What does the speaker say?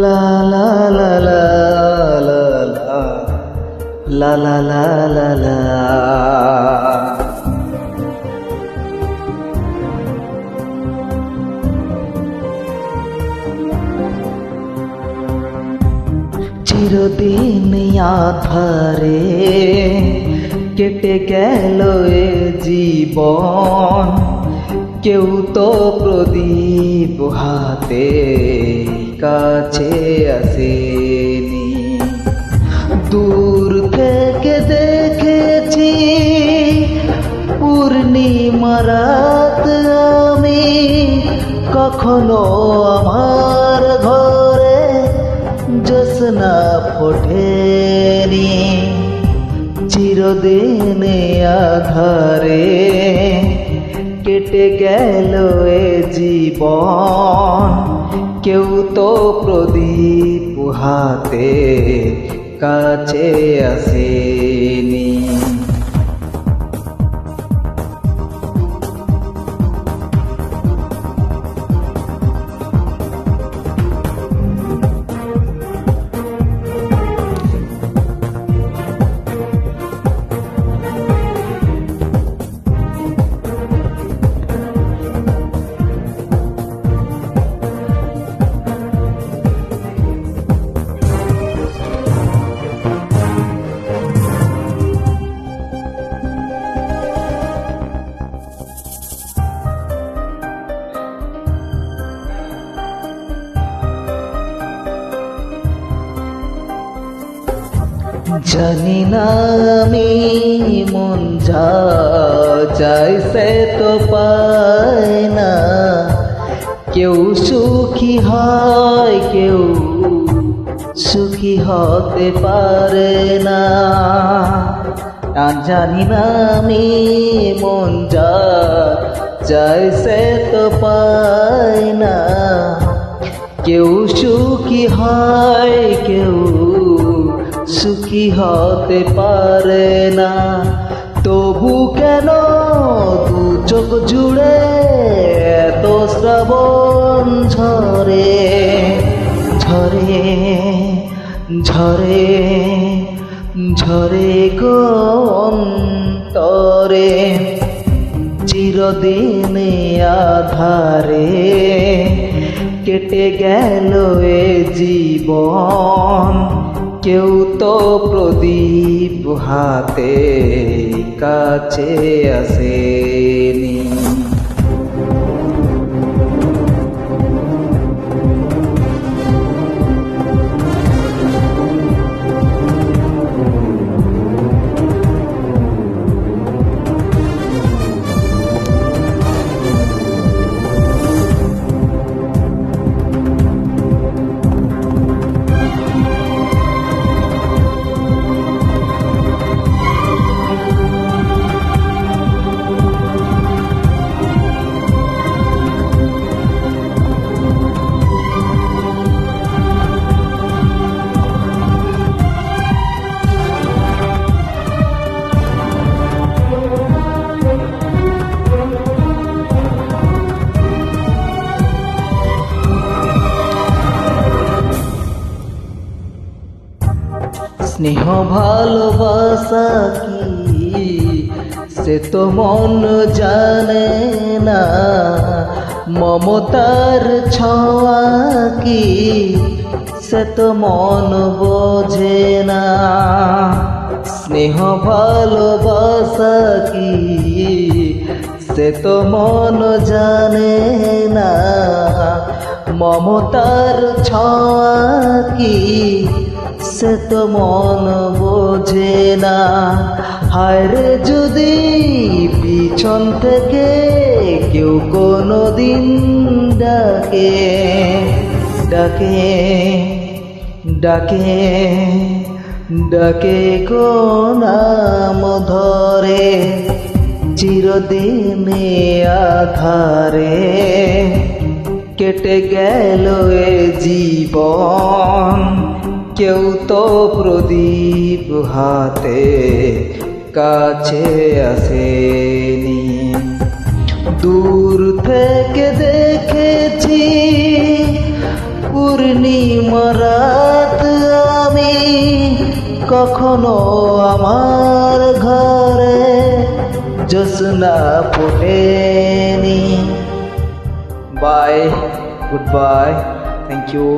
লা লা লা লা লা লা লা লা লা লা। চিরদিন আধারে কেটে গেল এ জীবন, কেউ তো প্রদীপ হাতে কাছে আসেনি। দূর থেকে দেখেছি পূর্ণিমা রাত আমি, কখনো আমার ঘরে জ্যোৎস্না ফোটেনি। চিরদিন আধারে কেটে গেল এ জীবন, কেউ তো প্রদীপ হাতে কাছে আসেনি। জানি না আমি মন যা চাইছে তো পায় না, কেউ সুখী হয় কেউ সুখী হতে পারে না। জানি না আমি মন যা চাইছে তো পায় না, কেউ সুখী হয় কেউ সুখী হতে পারে না। তবু কেন দু চোখ জুড়ে এত শ্রাবণ ঝরে ঝরে ঝরে ঝরে গো অন্তরে। চিরদিন আধারে কেটে গেল এ জীবন, কেউ তো প্রদীপ হাতে কাছে আসেনি। স্নেহ ভালোবাসা কি সে তো মন জানে না, মমতার ছোঁয়া কি সে তো মন বোঝে না। স্নেহ ভালোবাসা কি সে তো মন জানে না, মমতার ছোঁয়া কি সে তো মন বোঝে না। হায়রে যদি পিছন থেকে কেউ কোনো দিন ডাকে ডাকে ডাকে ডাকে গো নাম ধরে, চিরদিন আধারে কেটে গেল এ জীবন, কেউ তো প্রদীপ হাতে কাছে আসেনি। দূর থেকে দেখেছি পূর্ণিমা রাত আমি কখনো আমার ঘরে জ্যোৎস্না ফোটেনি। Bye, good bye, thank you.